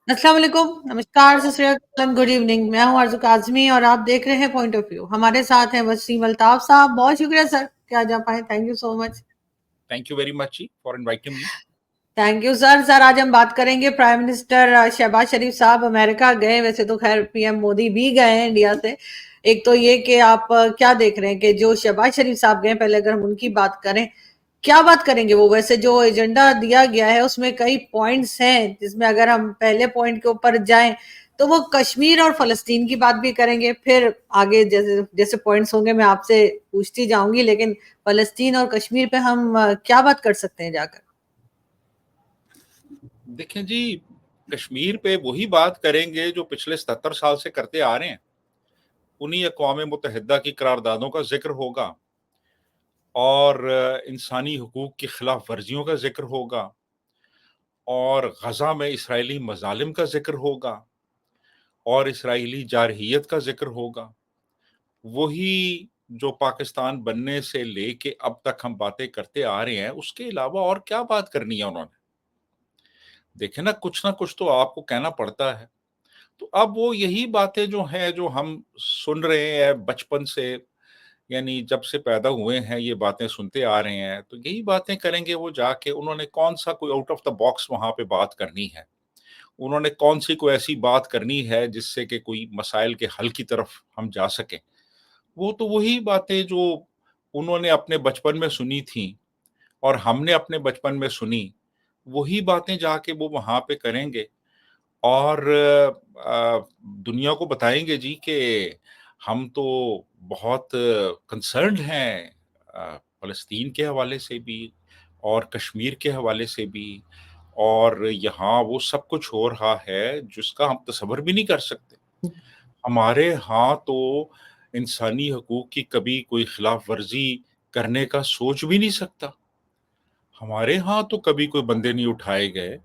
अस्सलाम वालेकुम, नमस्कार, सत श्री अकाल, गुड इवनिंग। मैं हूं आरज़ू काज़मी और आप देख रहे हैं पॉइंट ऑफ व्यू। हमारे साथ हैं वसीम अल्ताफ साहब। बहुत शुक्रिया सर कि आज आप आए। Thank you so much. Thank you very much for inviting me. Thank you sir. Sir आज हम बात करेंगे प्राइम मिनिस्टर शहबाज शरीफ साहब अमेरिका गए, वैसे तो खैर पीएम मोदी भी गए हैं इंडिया से। एक तो ये कि आप क्या देख रहे हैं कि जो शहबाज शरीफ साहब गए, पहले अगर हम उनकी बात करें, क्या बात करेंगे वो? वैसे जो एजेंडा दिया गया है उसमें कई पॉइंट्स हैं, जिसमें अगर हम पहले पॉइंट के ऊपर जाएं तो वो कश्मीर और फलस्तीन की बात भी करेंगे, फिर आगे जैसे जैसे पॉइंट्स होंगे मैं आपसे पूछती जाऊंगी, लेकिन फलस्तीन और कश्मीर पे हम क्या बात कर सकते हैं जाकर? देखें जी, कश्मीर पे वही बात करेंगे जो पिछले 77 साल से करते आ रहे हैं। उन्हीं अक़वाम मुत्तहिदा की करारदादों का जिक्र होगा और इंसानी हकूक़ की खिलाफ वर्जियों का जिक्र होगा और गज़ा में इसराइली मज़ालिम का जिक्र होगा और इसराइली जारहियत का जिक्र होगा। वही जो पाकिस्तान बनने से लेके अब तक हम बातें करते आ रहे हैं, उसके अलावा और क्या बात करनी है उन्होंने? देखें ना कुछ तो आपको कहना पड़ता है। तो अब वो यही बातें जो हैं, जो हम सुन रहे हैं बचपन से, यानी जब से पैदा हुए हैं ये बातें सुनते आ रहे हैं, तो यही बातें करेंगे वो जाके। उन्होंने कौन-सा कोई आउट ऑफ द बॉक्स वहाँ पे बात करनी है? उन्होंने कौन-सी कोई ऐसी बात करनी है जिससे कि कोई मसाइल के हल की तरफ हम जा सकें? वो तो वही बातें जो उन्होंने अपने बचपन में सुनी थीं और हमने अपने बचपन में सुनी, वही बातें जाके वो वहाँ पे करेंगे और दुनिया को बताएँगे जी कि हम तो बहुत कंसर्न्ड हैं फ़लस्तीन के हवाले से भी और कश्मीर के हवाले से भी, और यहाँ वो सब कुछ हो रहा है जिसका हम तसव्वुर भी नहीं कर सकते। हमारे यहाँ तो इंसानी हकूक़ की कभी कोई खिलाफ वर्ज़ी करने का सोच भी नहीं सकता। हमारे यहाँ तो कभी कोई बंदे नहीं उठाए गए।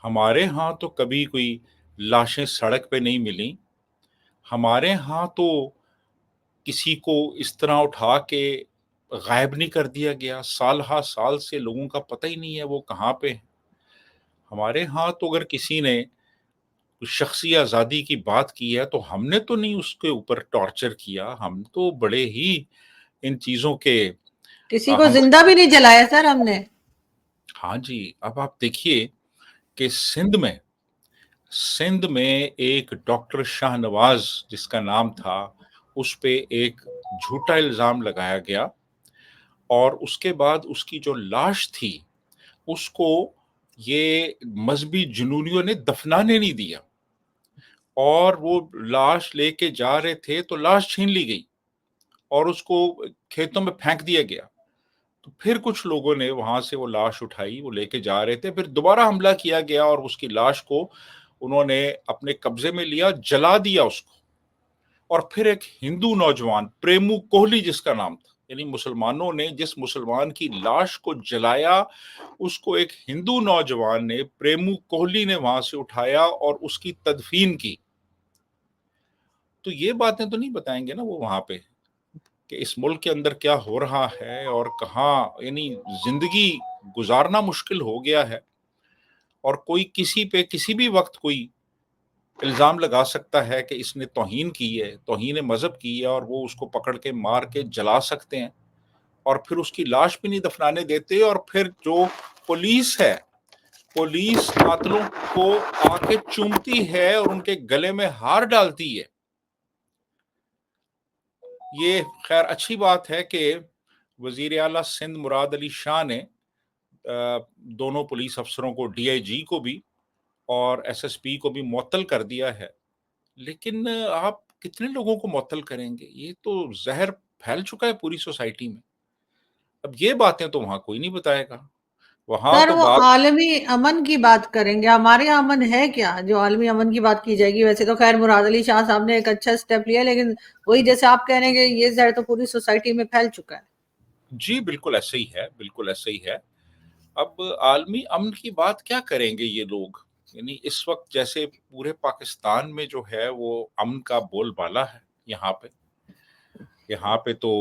हमारे यहाँ तो कभी कोई लाशें सड़क पे नहीं मिलीं। हमारे यहाँ तो किसी को इस तरह उठा के गायब नहीं कर दिया गया। साल हा साल से लोगों का पता ही नहीं है वो कहाँ पे हैं। हमारे यहाँ तो अगर किसी ने शख्सी आज़ादी की बात की है तो हमने तो नहीं उसके ऊपर टॉर्चर किया। हम तो बड़े ही इन चीज़ों के किसी को हम जिंदा भी नहीं जलाया सर हमने। हाँ जी, अब आप देखिए कि सिंध में एक डॉक्टर शाहनवाज़ जिसका नाम था, उस पे एक झूठा इल्ज़ाम लगाया गया और उसके बाद उसकी जो लाश थी, उसको ये मज़हबी जुनूनियों ने दफ़नाने नहीं दिया और वो लाश लेके जा रहे थे तो लाश छीन ली गई और उसको खेतों में फेंक दिया गया। तो फिर कुछ लोगों ने वहाँ से वो लाश उठाई, वो लेके जा रहे थे, फिर दोबारा हमला किया गया और उसकी लाश को उन्होंने अपने कब्ज़े में लिया, जला दिया उसको। और फिर एक हिंदू नौजवान प्रेमू कोहली जिसका नाम था, यानी मुसलमानों ने जिस मुसलमान की लाश को जलाया, उसको एक हिंदू नौजवान ने, प्रेमू कोहली ने वहाँ से उठाया और उसकी तदफ़ीन की। तो ये बातें तो नहीं बताएँगे ना वो वहाँ पे कि इस मुल्क के अंदर क्या हो रहा है और कहाँ, यानी ज़िंदगी गुज़ारना मुश्किल हो गया है और कोई किसी पे किसी भी वक़्त कोई इल्ज़ाम लगा सकता है कि इसने तौहीन की है, तौहीन मज़हब की है, और वो उसको पकड़ के मार के जला सकते हैं और फिर उसकी लाश भी नहीं दफनाने देते। और फिर जो पुलिस है, पुलिस कातलों को आके चूमती है और उनके गले में हार डालती है। ये खैर अच्छी बात है कि वज़ीर आला सिंध मुराद अली शाह ने दोनों पुलिस अफसरों को, डीआईजी को भी और एसएसपी को भी मुअत्तल कर दिया है। लेकिन आप कितने लोगों को मुअत्तल करेंगे? ये तो ज़हर फैल चुका है पूरी सोसाइटी में। अब ये बातें तो वहाँ कोई नहीं बताएगा। वहाँ सर तो वो बात आलमी अमन की बात करेंगे। हमारे यहाँ अमन है क्या जो आलमी अमन की बात की जाएगी? वैसे तो खैर मुराद अली शाह साहब ने एक अच्छा स्टेप लिया, लेकिन वही जैसे आप कह रहे हैं कि ये जहर तो पूरी सोसाइटी में फैल चुका है। जी, बिल्कुल ऐसे ही है, बिल्कुल ऐसे ही है। अब आलमी अमन की बात क्या करेंगे ये लोग? यानी इस वक़्त जैसे पूरे पाकिस्तान में जो है वो अमन का बोलबाला है यहाँ पे। यहाँ पे तो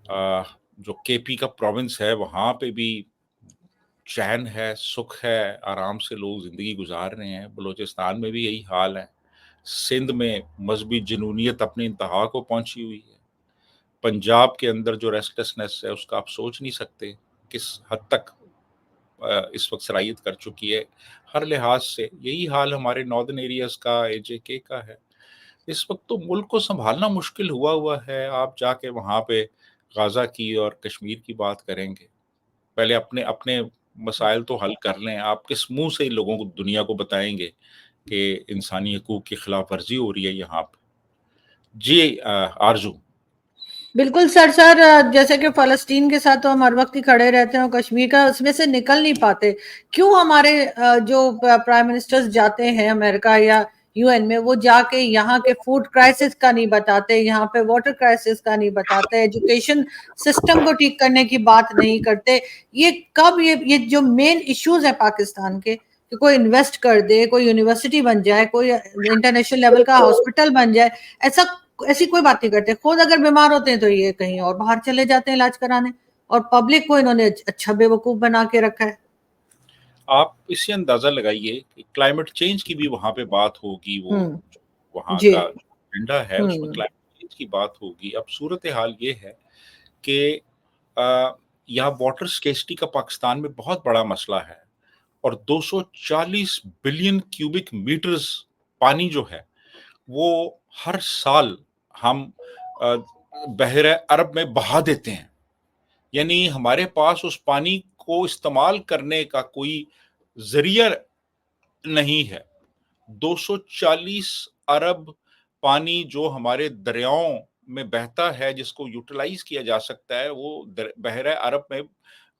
जो केपी का प्रोविंस है वहाँ पे भी चैन है, सुख है, आराम से लोग ज़िंदगी गुज़ार रहे हैं। बलूचिस्तान में भी यही हाल है। सिंध में मज़हबी जुनूनियत अपनी इंतहा को पहुँची हुई है। पंजाब के अंदर जो रेस्टलेसनेस है उसका आप सोच नहीं सकते किस हद तक इस वक़्त सराहियत कर चुकी है। हर लिहाज से यही हाल हमारे नॉर्दर्न एरियाज़ का, एजेके का है। इस वक़्त तो मुल्क को सँभालना मुश्किल हुआ है। आप जाके वहाँ पे गाज़ा की और कश्मीर की बात करेंगे। पहले अपने अपने मसाइल तो हल कर लें। आप किस मुँह से लोगों को, दुनिया को बताएँगे कि इंसानी हकूक़ की खिलाफ़ वर्ज़ी हो रही है यहाँ पे? जी आरज़ू। बिल्कुल सर जैसे कि फ़लस्तीन के साथ तो हम हर वक़्त ही खड़े रहते हैं और कश्मीर का उसमें से निकल नहीं पाते। क्यों हमारे जो प्राइम मिनिस्टर्स जाते हैं अमेरिका या यूएन में, वो जाके यहाँ के फूड क्राइसिस का नहीं बताते, यहाँ पे वाटर क्राइसिस का नहीं बताते, एजुकेशन सिस्टम को ठीक करने की बात नहीं करते। ये कब ये जो मेन इश्यूज़ हैं पाकिस्तान के, कि कोई इन्वेस्ट कर दे, कोई यूनिवर्सिटी बन जाए, कोई इंटरनेशनल लेवल का हॉस्पिटल बन जाए, ऐसा ऐसी कोई बात नहीं करते। खुद अगर बीमार होते हैं तो ये कहीं और बाहर चले जाते हैं इलाज कराने, और पब्लिक को इन्होंने अच्छा बेवकूफ बना के रखा है। आप इससे अंदाज़ा लगाइए कि क्लाइमेट चेंज की भी वहाँ पे बात होगी, वो वहाँ जी। का जो एजेंडा है उसमें क्लाइमेट चेंज की बात होगी। अब सूरत-ए-हाल ये है कि यहाँ वाटर स्केर्सिटी का पाकिस्तान में बहुत बड़ा मसला है और 240 बिलियन क्यूबिक मीटर्स पानी जो है, वो हर साल हम अ, बहरे अरब में बहा देते हैं। यानी हमारे पास उस पानी को इस्तेमाल करने का कोई ज़रिया नहीं है। 240 अरब पानी जो हमारे दरियाओं में बहता है, जिसको यूटिलाइज़ किया जा सकता है, वो बहरे अरब में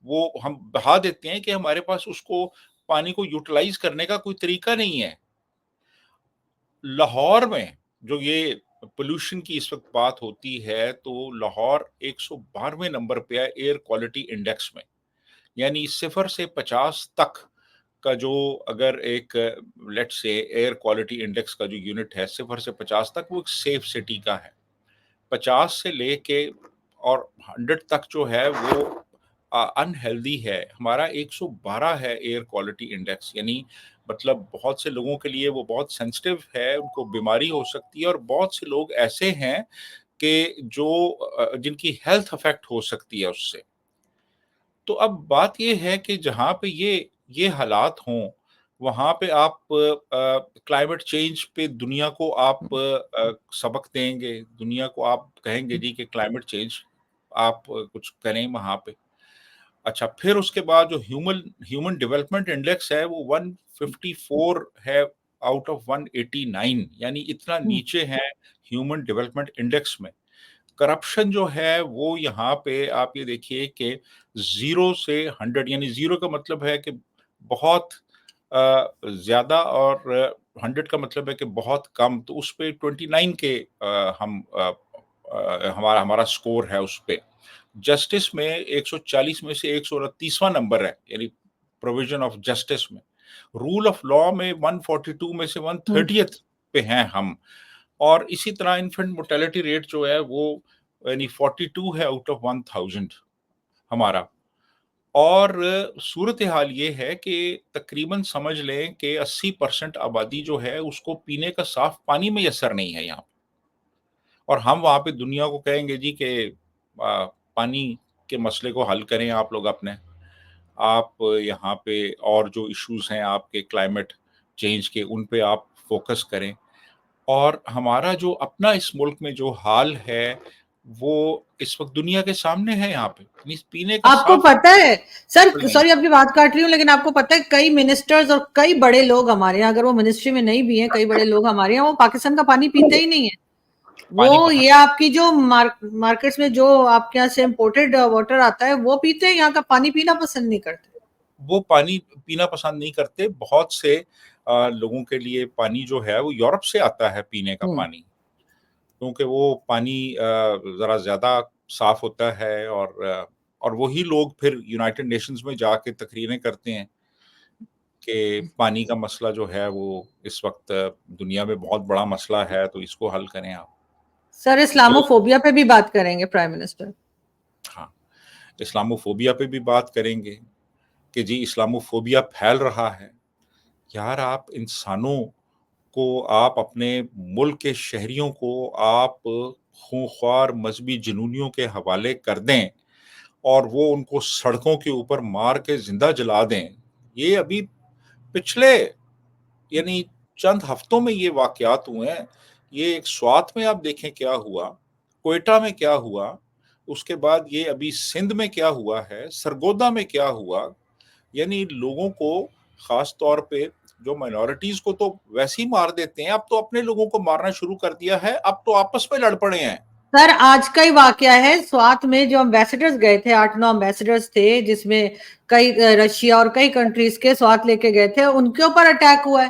वो हम बहा देते हैं कि हमारे पास उसको पानी को यूटिलाइज़ करने का कोई तरीका नहीं है। लाहौर में जो ये पॉल्यूशन की इस वक़्त बात होती है, तो लाहौर 112वें नंबर पे है एयर क्वालिटी इंडेक्स में। यानी 0 से 50 तक का जो, अगर एक let's say air quality index का जो यूनिट है 0 से 50 तक, वो एक सेफ सिटी का है। 50 से लेके और 100 तक जो है वो अनहेल्दी है। हमारा 112 है एयर क्वालिटी इंडेक्स, यानी मतलब बहुत से लोगों के लिए वो बहुत सेंसिटिव है, उनको बीमारी हो सकती है और बहुत से लोग ऐसे हैं कि जो जिनकी हेल्थ अफेक्ट हो सकती है उससे। तो अब बात ये है कि जहाँ पे ये हालात हों, वहाँ पे आप क्लाइमेट चेंज पे दुनिया को आप सबक देंगे, दुनिया को आप कहेंगे जी कि क्लाइमेट चेंज आप कुछ करें वहाँ पे। अच्छा, फिर उसके बाद जो ह्यूमन ह्यूमन डेवलपमेंट इंडेक्स है वो 154 है आउट ऑफ 189, यानी इतना नीचे है ह्यूमन डेवलपमेंट इंडेक्स में। करप्शन जो है वो यहाँ पे आप ये देखिए कि 0 से 100, यानी 0 का मतलब है कि बहुत ज़्यादा और 100 का मतलब है कि बहुत कम, तो उस पे 29 के हमारा हमारा स्कोर है उस पे। जस्टिस में 140 में से 129वां नंबर है, यानी प्रोविज़न ऑफ जस्टिस में। रूल ऑफ लॉ में 142 में से 130th पे हैं हम। और इसी तरह इन्फेंट मोर्टेलिटी रेट जो है वो यानी 42 है आउट ऑफ 1000 हमारा। और सूरत-ए-हाल ये है कि तकरीबन समझ लें कि 80% आबादी जो है उसको पीने का साफ पानी मैसर नहीं है यहाँ पे। और हम वहाँ पे दुनिया को कहेंगे जी कि पानी के मसले को हल करें आप लोग अपने। आप यहाँ पे और जो इश्यूज़ हैं आपके क्लाइमेट चेंज के, उन पे आप फ़ोकस करें। और हमारा जो अपना इस मुल्क में जो हाल है, वो इस वक़्त दुनिया के सामने है यहाँ पे। मीन्स पीने का आपको साफ पता है सर, नहीं है। सॉरी आपकी बात काट रही हूँ, लेकिन आपको पता है कई मिनिस्टर्स और कई बड़े लोग हमारे यहाँ, अगर वो मिनिस्ट्री में नहीं भी हैं, कई बड़े लोग हमारे यहाँ वो पाकिस्तान का पानी पीते ही नहीं है। पानी वो बाहर ये आपकी जो मार्केट्स में जो आपके यहाँ से इम्पोर्टेड वाटर आता है वो पीते हैं, यहाँ का पानी पीना पसंद नहीं करते। वो पानी पीना पसंद नहीं करते। बहुत से लोगों के लिए पानी जो है वो यूरोप से आता है पीने का हम्म। पानी, क्योंकि वो पानी ज़रा ज़्यादा साफ होता है और वही लोग फिर यूनाइटेड नेशंस में जाके तकरीरें करते हैं कि पानी का मसला जो है वो इस वक़्त दुनिया में बहुत बड़ा मसला है, तो इसको हल करें आप। सर तो इस्लामोफोबिया पे भी बात करेंगे प्राइम मिनिस्टर। हाँ, इस्लामोफ़ोबिया पे भी बात करेंगे। کہ جی اسلاموفوبیا پھیل رہا ہے. یار آپ انسانوں کو، آپ اپنے ملک کے شہریوں کو آپ خونخوار مذہبی جنونیوں کے حوالے کر دیں اور وہ ان کو سڑکوں کے اوپر مار کے زندہ جلا دیں. یہ ابھی پچھلے یعنی چند ہفتوں میں یہ واقعات ہوئے ہیں. یہ ایک سوات میں آپ دیکھیں کیا ہوا، کوئٹہ میں کیا ہوا، اس کے بعد یہ ابھی سندھ میں کیا ہوا ہے، سرگودا میں کیا ہوا. یعنی لوگوں کو، خاص طور پہ جو مائنورٹیز کو تو ویسے ہی مار دیتے ہیں، اب تو اپنے لوگوں کو مارنا شروع کر دیا ہے، اب تو آپس میں لڑ پڑے ہیں. سر آج کا ہی واقعہ ہے سوات میں، جو امبیسڈرز گئے تھے، 8-9 امبیسڈرز تھے، جس میں کئی رشیا اور کئی کنٹریز کے سوات لے کے گئے تھے، ان کے اوپر اٹیک ہوا ہے.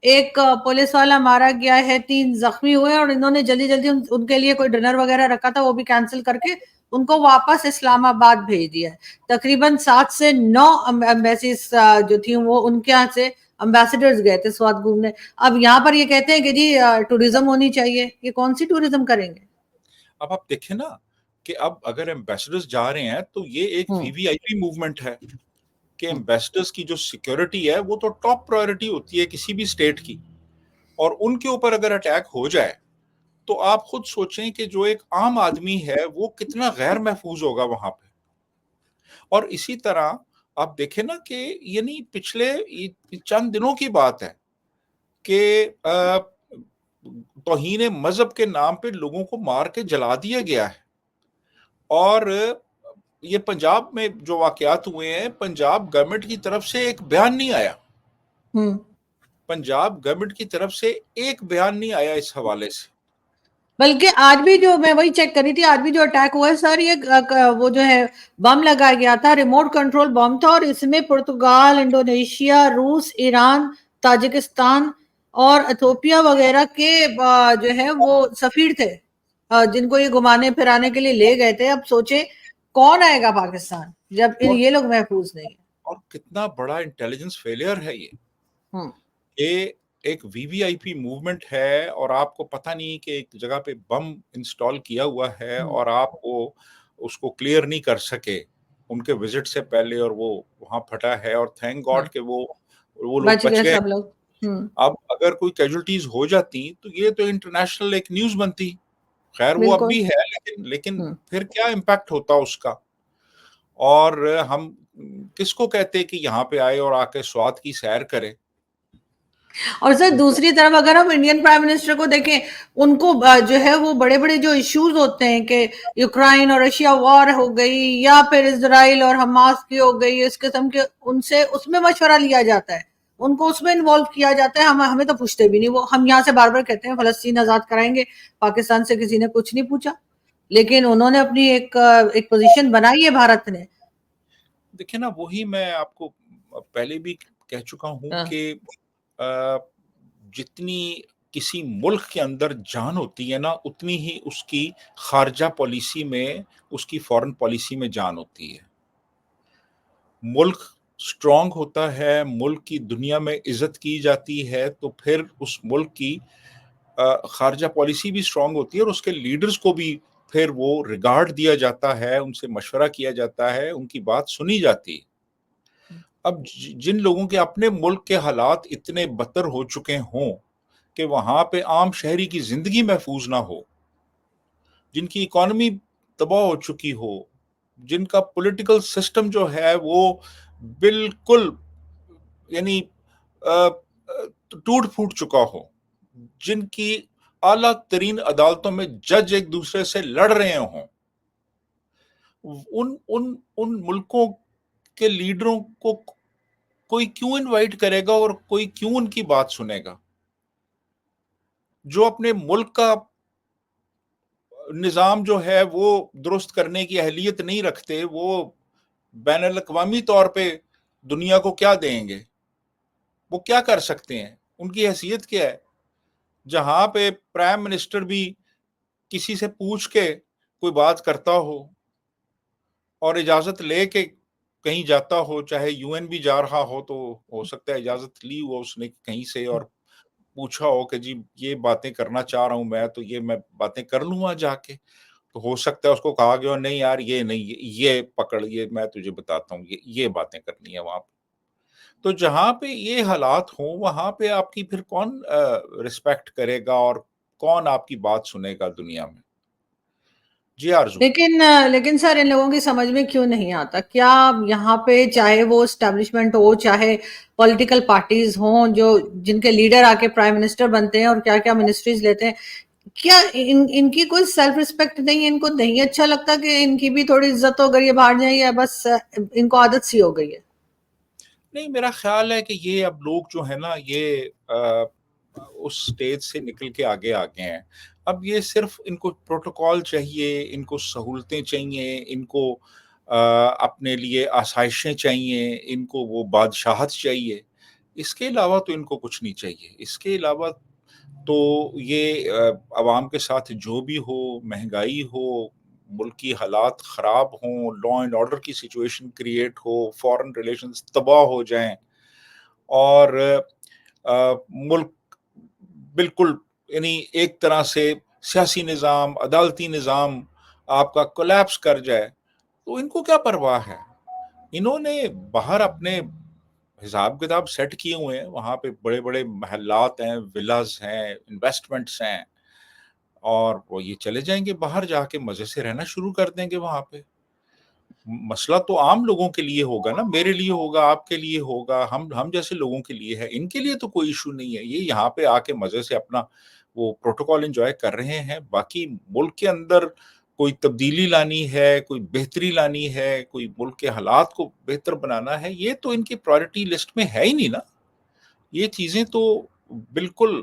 ایک پولیس والا مارا گیا ہے، 3 زخمی ہوئے، اور انہوں نے جلدی جلدی ان کے لیے کوئی ڈنر وغیرہ رکھا تھا وہ بھی کینسل کر کے ان کو واپس اسلام آباد بھیج دیا ہے. تقریباً 7 سے 9 ایمبیسیز جو تھیں وہ ان کے یہاں سے امبیسڈرز گئے تھے سوات گھومنے. اب یہاں پر یہ کہتے ہیں کہ جی ٹوریزم ہونی چاہیے. یہ کون سی ٹوریزم کریں گے؟ اب آپ دیکھیں نا کہ اب اگر ایمبیسڈرز جا رہے ہیں تو یہ ایک وی وی آئی پی موومنٹ ہے کہ ایمبیسڈرز کی جو سیکیورٹی ہے وہ تو ٹاپ پرائیورٹی ہوتی ہے کسی بھی اسٹیٹ کی، اور ان کے اوپر اگر اٹیک ہو جائے تو آپ خود سوچیں کہ جو ایک عام آدمی ہے وہ کتنا غیر محفوظ ہوگا وہاں پہ. اور اسی طرح آپ دیکھیں نا کہ یعنی پچھلے چند دنوں کی بات ہے کہ توہین مذہب کے نام پہ لوگوں کو مار کے جلا دیا گیا ہے. اور یہ پنجاب میں جو واقعات ہوئے ہیں، پنجاب گورنمنٹ کی طرف سے ایک بیان نہیں آیا. پنجاب گورنمنٹ کی طرف سے ایک بیان نہیں آیا اس حوالے سے. بلکہ آج بھی جو میں وہی چیک کری تھی، آج بھی جو اٹیک ہوا ہے سر، یہ وہ جو ہے بم لگایا گیا تھا، ریموٹ کنٹرول بم تھا، اور اس میں پرتگال، انڈونیشیا، روس، ایران، تاجکستان اور ایتھوپیا وغیرہ کے جو ہے وہ سفیر تھے جن کو یہ گھمانے پھرانے کے لیے لے گئے تھے. اب سوچیں کون آئے گا پاکستان جب یہ لوگ محفوظ نہیں ہیں. اور کتنا بڑا انٹیلیجنس فیلئر ہے ہوں یہ ایک وی وی آئی پی موومنٹ ہے، اور آپ کو پتہ نہیں کہ ایک جگہ پہ بم انسٹال کیا ہوا ہے اور آپ اس کو کلیئر نہیں کر سکے ان کے وزٹ سے پہلے، اور وہ وہاں پھٹا ہے، اور تھینک گاڈ کہ وہ لوگ بچ بچ گئے گئے. سب لوگ. اب اگر کوئی کیجولٹیز ہو جاتی تو یہ تو انٹرنیشنل ایک نیوز بنتی. خیر وہ اب بالکل. بھی ہے، لیکن پھر کیا امپیکٹ ہوتا اس کا. اور ہم کس کو کہتے کہ یہاں پہ آئے اور آ کے سوات کی سیر کرے. اور سر دوسری طرف اگر ہم انڈین پرائم منسٹر کو دیکھیں، ان کو جو ہے وہ بڑے بڑے جو ایشوز ہوتے ہیں کہ یوکرائن اور رشیا وار ہو گئی، یا پھر اسرائیل اور حماس کی ہو گئی، اس قسم کے ان سے اس میں مشورہ لیا جاتا ہے، ان کو اس میں انوالو کیا جاتا ہے. ہمیں تو پوچھتے بھی نہیں. وہ ہم یہاں سے بار بار کہتے ہیں فلسطین آزاد کرائیں گے، پاکستان سے کسی نے کچھ نہیں پوچھا، لیکن انہوں نے اپنی ایک پوزیشن بنائی ہے بھارت نے. دیکھیں نا، وہی میں آپ کو پہلے بھی کہہ چکا ہوں کہ جتنی کسی ملک کے اندر جان ہوتی ہے نا، اتنی ہی اس کی خارجہ پالیسی میں، اس کی فورن پالیسی میں جان ہوتی ہے. ملک سٹرونگ ہوتا ہے، ملک کی دنیا میں عزت کی جاتی ہے، تو پھر اس ملک کی خارجہ پالیسی بھی سٹرونگ ہوتی ہے، اور اس کے لیڈرز کو بھی پھر وہ ریگارڈ دیا جاتا ہے، ان سے مشورہ کیا جاتا ہے، ان کی بات سنی جاتی ہے. اب جن لوگوں کے اپنے ملک کے حالات اتنے بدتر ہو چکے ہوں کہ وہاں پہ عام شہری کی زندگی محفوظ نہ ہو، جن کی اکانومی تباہ ہو چکی ہو، جن کا پولیٹیکل سسٹم جو ہے وہ بالکل یعنی ٹوٹ پھوٹ چکا ہو، جن کی اعلیٰ ترین عدالتوں میں جج ایک دوسرے سے لڑ رہے ہوں، ان ملکوں کے لیڈروں کو کوئی کیوں انوائٹ کرے گا اور کوئی کیوں ان کی بات سنے گا؟ جو اپنے ملک کا نظام جو ہے وہ درست کرنے کی اہلیت نہیں رکھتے، وہ بین الاقوامی طور پہ دنیا کو کیا دیں گے؟ وہ کیا کر سکتے ہیں؟ ان کی حیثیت کیا ہے؟ جہاں پہ پرائم منسٹر بھی کسی سے پوچھ کے کوئی بات کرتا ہو اور اجازت لے کے کہیں جاتا ہو، چاہے یو این بھی جا رہا ہو تو ہو سکتا ہے اجازت لی ہو اس نے کہیں سے، اور پوچھا ہو کہ جی یہ باتیں کرنا چاہ رہا ہوں میں، تو یہ میں باتیں کر لوں گا جا کے. تو ہو سکتا ہے اس کو کہا گیا نہیں یار یہ نہیں, یہ پکڑ, یہ میں تجھے بتاتا ہوں, یہ باتیں کرنی ہے وہاں پہ. تو جہاں پہ یہ حالات ہوں وہاں پہ آپ کی پھر کون رسپیکٹ کرے گا اور کون آپ کی بات سنے گا دنیا میں؟ جی آرزو. لیکن سر ان لوگوں کی سمجھ میں کیوں نہیں آتا؟ کیا یہاں پہ چاہے وہ اسٹیبلشمنٹ ہو چاہے پولیٹیکل پارٹیز ہوں جو جن کے لیڈر آ کے پرائم منسٹر بنتے ہیں اور کیا کیا منسٹریز لیتے ہیں, کیا ان کی کوئی سیلف ریسپیکٹ نہیں ہے؟ ان کو نہیں اچھا لگتا کہ ان کی بھی تھوڑی عزت ہو اگر یہ باہر جائیں, یا بس ان کو عادت سی ہو گئی ہے؟ نہیں, میرا خیال ہے کہ یہ اب لوگ جو ہے نا یہ اس سٹیج سے نکل کے آگے آگے ہیں. اب یہ صرف ان کو پروٹوکول چاہیے, ان کو سہولتیں چاہیے, ان کو اپنے لیے آسائشیں چاہیے, ان کو وہ بادشاہت چاہیے. اس کے علاوہ تو ان کو کچھ نہیں چاہیے. اس کے علاوہ تو یہ عوام کے ساتھ جو بھی ہو, مہنگائی ہو, ملک کی حالات خراب ہوں, لا اینڈ آرڈر کی سچویشن کریٹ ہو, فارن ریلیشنز تباہ ہو جائیں اور ملک بالکل یعنی ایک طرح سے سیاسی نظام, عدالتی نظام آپ کا کولیپس کر جائے, تو ان کو کیا پرواہ ہے؟ انہوں نے باہر اپنے حساب کتاب سیٹ کیے ہوئے ہیں, وہاں پہ بڑے بڑے محلات ہیں, ولاز ہیں, انویسٹمنٹس ہیں, اور وہ یہ چلے جائیں گے باہر, جا کے مزے سے رہنا شروع کر دیں گے وہاں پہ. مسئلہ تو عام لوگوں کے لیے ہوگا نا, میرے لیے ہوگا, آپ کے لیے ہوگا, ہم جیسے لوگوں کے لیے ہے. ان کے لیے تو کوئی ایشو نہیں ہے, یہ یہاں پہ آ کے مزے سے اپنا وہ پروٹوکول انجوائے کر رہے ہیں. باقی ملک کے اندر کوئی تبدیلی لانی ہے, کوئی بہتری لانی ہے, کوئی ملک کے حالات کو بہتر بنانا ہے, یہ تو ان کی پرائورٹی لسٹ میں ہے ہی نہیں نا. یہ چیزیں تو بالکل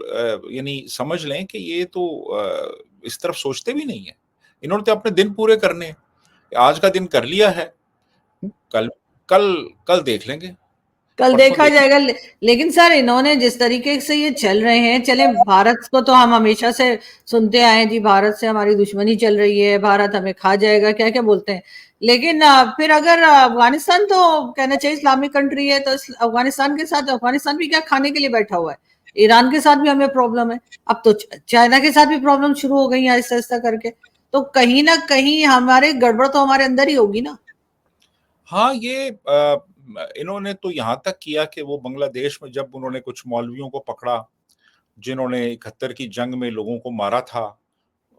یعنی سمجھ لیں کہ یہ تو اس طرف سوچتے بھی نہیں ہیں. انہوں نے تو اپنے دن پورے کرنے ہیں. آج کا دن کر لیا ہے, کل کل کل دیکھ لیں گے, کل پرسوں دیکھا دیکھ جائے گا. لیکن سر انہوں نے جس طریقے سے یہ چل رہے ہیں, چلیں بھارت کو تو ہم ہمیشہ سے سنتے آئے ہیں, جی بھارت سے ہماری دشمنی چل رہی ہے, بھارت ہمیں کھا جائے گا, کیا کیا بولتے ہیں. لیکن پھر اگر افغانستان تو کہنا چاہیے اسلامک کنٹری ہے, تو افغانستان کے ساتھ افغانستان بھی کیا کھانے کے لیے بیٹھا ہوا ہے. ایران کے ساتھ بھی ہمیں پرابلم ہے, اب تو چائنا کے ساتھ بھی پرابلم شروع ہو گئی ہیں آہستہ آہستہ کر کے. تو کہیں نہ کہیں ہمارے گڑبڑ تو ہمارے اندر ہی ہوگی نا. ہاں, یہ انہوں نے تو یہاں تک کیا کہ وہ بنگلہ دیش میں جب انہوں نے کچھ مولویوں کو پکڑا جنہوں نے 71 کی جنگ میں لوگوں کو مارا تھا,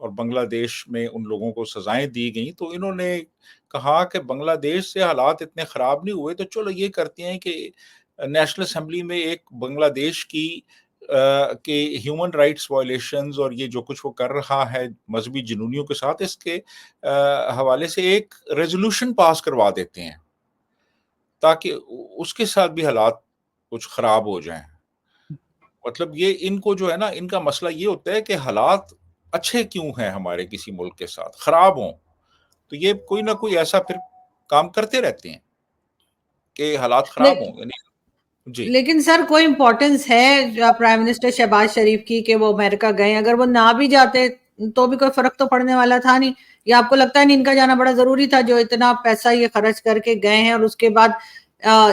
اور بنگلہ دیش میں ان لوگوں کو سزائیں دی گئیں, تو انہوں نے کہا کہ بنگلہ دیش سے حالات اتنے خراب نہیں ہوئے, تو چلو یہ کرتے ہیں کہ نیشنل اسمبلی میں ایک بنگلہ دیش کی کہ ہیومن رائٹس وائلیشنز اور یہ جو کچھ وہ کر رہا ہے مذہبی جنونیوں کے ساتھ, اس کے حوالے سے ایک ریزولوشن پاس کروا دیتے ہیں تاکہ اس کے ساتھ بھی حالات کچھ خراب ہو جائیں. مطلب یہ ان کو جو ہے نا, ان کا مسئلہ یہ ہوتا ہے کہ حالات اچھے کیوں ہیں ہمارے کسی ملک کے ساتھ, خراب ہوں تو یہ کوئی نہ کوئی ایسا پھر کام کرتے رہتے ہیں کہ حالات خراب ہوں. یعنی جی, لیکن سر کوئی امپورٹنس ہے پرائم منسٹر شہباز شریف کی کہ وہ امریکہ گئے؟ اگر وہ نہ بھی جاتے تو بھی کوئی فرق تو پڑنے والا تھا نہیں. یا آپ کو لگتا ہے نہیں ان کا جانا بڑا ضروری تھا, جو اتنا پیسہ یہ خرچ کر کے گئے ہیں اور اس کے بعد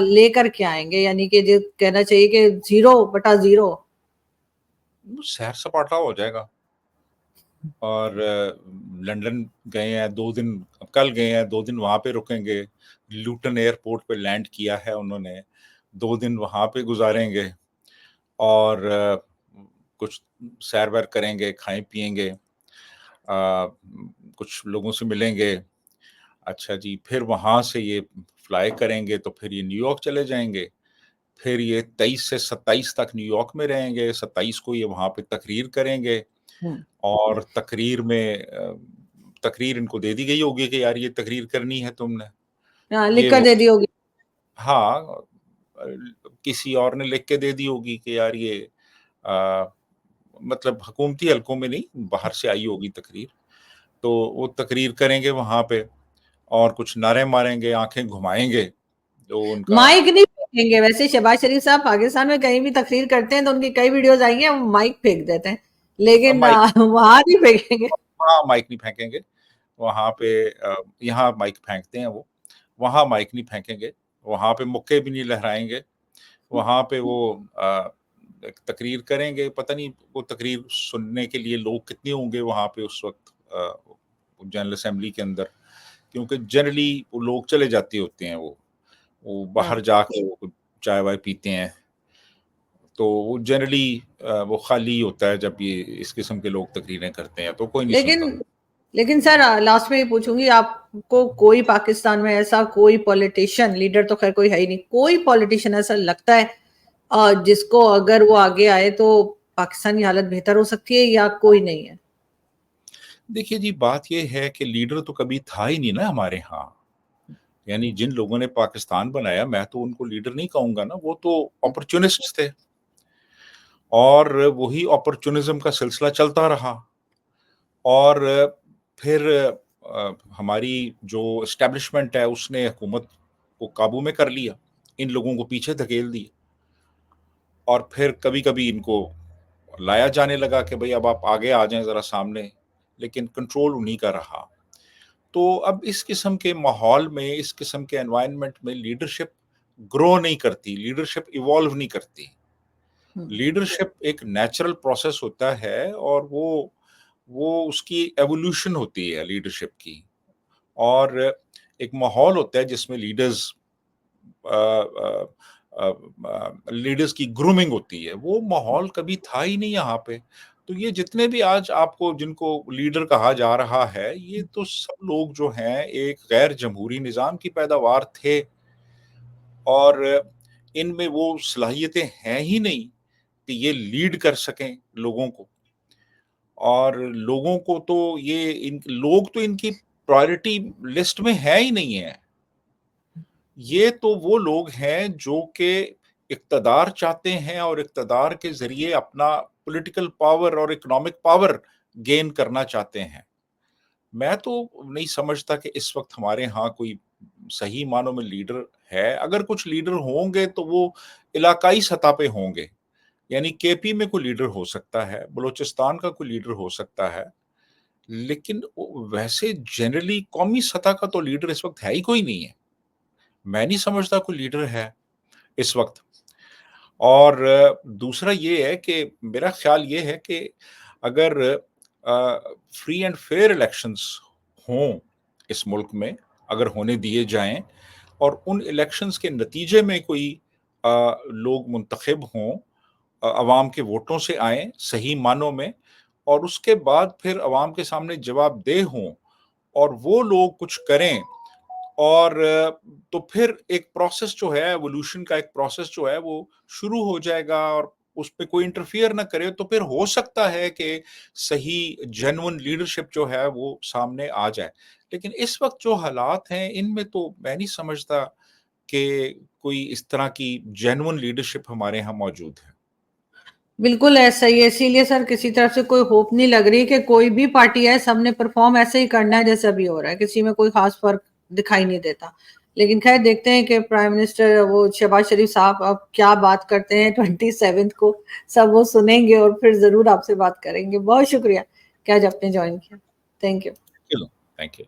لے کر کے آئیں گے, یعنی کہ جو کہنا چاہیے کہ 0/0. سیر سپاٹا ہو جائے گا. اور لنڈن گئے ہیں 2 دن, کل گئے ہیں 2 دن وہاں پہ رکیں گے. لوٹن ایئرپورٹ پہ لینڈ کیا ہے انہوں نے, 2 دن وہاں پہ گزاریں گے اور کچھ سیر ویر کریں گے, کھائیں پیئیں گے, کچھ لوگوں سے ملیں گے. اچھا جی, پھر وہاں سے یہ فلائی کریں گے تو پھر یہ نیو یارک چلے جائیں گے. پھر یہ 23 سے 27 تک نیو یارک میں رہیں گے. 27 کو یہ وہاں پہ تقریر کریں گے, اور تقریر میں تقریر ان کو دے دی گئی ہوگی کہ یار یہ تقریر کرنی ہے تم نے, لکھ یہ کر وہ, دے دی ہوگی. ہاں کسی اور نے لکھ کے دے دی ہوگی کہ یار یہ مطلب حکومتی حلقوں میں نہیں, باہر سے آئی ہوگی تقریر. تو وہ تقریر کریں گے وہاں پہ اور کچھ نعرے ماریں گے, آنکھیں گھمائیں گے. جو ان کا مائک نہیں پھینکیں گے. ویسے شہباز شریف صاحب پاکستان میں کہیں بھی تقریر کرتے ہیں تو ان کی کئی ویڈیوز آئی ہیں, وہ مائک پھینک دیتے ہیں, لیکن مائک, وہاں نہیں پھینکیں گے. وہاں مائک نہیں پھینکیں گے. وہاں پہ یہاں مائک پھینکتے ہیں وہ, وہاں مائک نہیں پھینکیں گے. وہاں پہ مکے بھی نہیں لہرائیں گے. وہاں پہ وہ تقریر کریں گے. پتہ نہیں وہ تقریر سننے کے لیے لوگ کتنے ہوں گے وہاں پہ اس وقت. जनरल असेंबली के अंदर, क्योंकि जनरली वो लोग चले जाते होते हैं, वो बाहर जाके वो चाय वाय पीते हैं, तो वो जनरली वो खाली होता है जब ये इस किस्म के लोग तकरीरें करते हैं, तो कोई नहीं सुनता। लेकिन सर लास्ट में ये पूछूंगी, आपको कोई पाकिस्तान में ऐसा कोई पॉलिटिशियन, लीडर तो खैर कोई है ही नहीं, कोई पॉलिटिशियन ऐसा लगता है जिसको अगर वो आगे आए तो पाकिस्तान की हालत बेहतर हो सकती है, या कोई नहीं है? देखिए जी, बात ये है कि लीडर तो कभी था ही नहीं ना हमारे यहाँ, यानी जिन लोगों ने पाकिस्तान बनाया, मैं तो उनको लीडर नहीं कहूंगा ना, वो तो अपॉर्चुनिस्ट्स थे, और वही अपॉर्चुनिज्म का सिलसिला चलता रहा, और फिर हमारी जो एस्टेब्लिशमेंट है उसने हुकूमत को काबू में कर लिया, इन लोगों को पीछे धकेल दिया, और फिर कभी-कभी इनको लाया जाने लगा कि भई अब आप आगे आ जाएँ ज़रा सामने, लेकिन कंट्रोल उन्हीं का रहा। तो अब इस किस्म के माहौल में, इस किस्म के एनवायरनमेंट में लीडरशिप ग्रो नहीं करती, लीडरशिप इवॉल्व नहीं करती। लीडरशिप एक नेचुरल प्रोसेस होता है, और वो उसकी एवोल्यूशन होती है लीडरशिप की, और एक माहौल होता है जिसमें लीडर्स की ग्रूमिंग होती है, वो माहौल कभी था ही नहीं यहाँ पे। तो ये जितने भी आज आपको जिनको लीडर कहा जा रहा है, ये तो सब लोग जो हैं एक गैर जमहूरी निज़ाम की पैदावार थे, और इनमें वो सलाहियतें हैं ही नहीं कि ये लीड कर सकें लोगों को, और लोगों को तो ये इन लोग तो इनकी प्रायोरिटी लिस्ट में है ही नहीं है। ये तो वो लोग हैं जो कि इक़्तिदार चाहते हैं, और इक़्तिदार के ज़रिए अपना पॉलिटिकल पावर और इकोनॉमिक पावर गेन करना चाहते हैं। मैं तो नहीं समझता कि इस वक़्त हमारे यहाँ कोई सही मानों में लीडर है। अगर कुछ लीडर होंगे तो वो इलाकाई सतह पे होंगे। यानी केपी में कोई लीडर हो सकता है, बलूचिस्तान का कोई लीडर हो सकता है, लेकिन वैसे जनरली कौमी सतह का तो लीडर इस वक़्त है ही कोई नहीं है। मैं नहीं समझता कोई लीडर है इस वक़्त। और दूसरा ये है कि मेरा ख़्याल ये है कि अगर फ्री एंड फेयर इलेक्शंस हों इस मुल्क में, अगर होने दिए जाएँ, और उन इलेक्शंस के नतीजे में कोई लोग मुंतखब हों, अवाम के वोटों से आएँ सही मानों में, और उसके बाद फिर अवाम के सामने जवाबदेह हों, और वो लोग कुछ करें, और तो फिर एक प्रोसेस जो है, एवोल्यूशन का एक प्रोसेस जो है वो शुरू हो जाएगा, और उसपे कोई इंटरफियर ना करे, तो फिर हो सकता है कि सही जेन्युइन लीडरशिप जो है वो सामने आ जाए। लेकिन इस वक़्त जो हालात हैं, इनमें तो मैं नहीं समझता कि कोई इस तरह की जेन्युइन लीडरशिप हमारे यहाँ मौजूद है। बिल्कुल ऐसा ही है, इसीलिए सर किसी तरफ से कोई होप नहीं लग रही कि कोई भी पार्टी है, सबने परफॉर्म ऐसे ही करना है जैसे अभी हो रहा है, किसी में कोई खास फर्क दिखाई नहीं देता। लेकिन खैर देखते हैं कि प्राइम मिनिस्टर वो शहबाज शरीफ साहब अब क्या बात करते हैं 27 को, सब वो सुनेंगे और फिर जरूर आपसे बात करेंगे। बहुत शुक्रिया कि आज आपने ज्वाइन किया। Thank you. चलो, थैंक यू।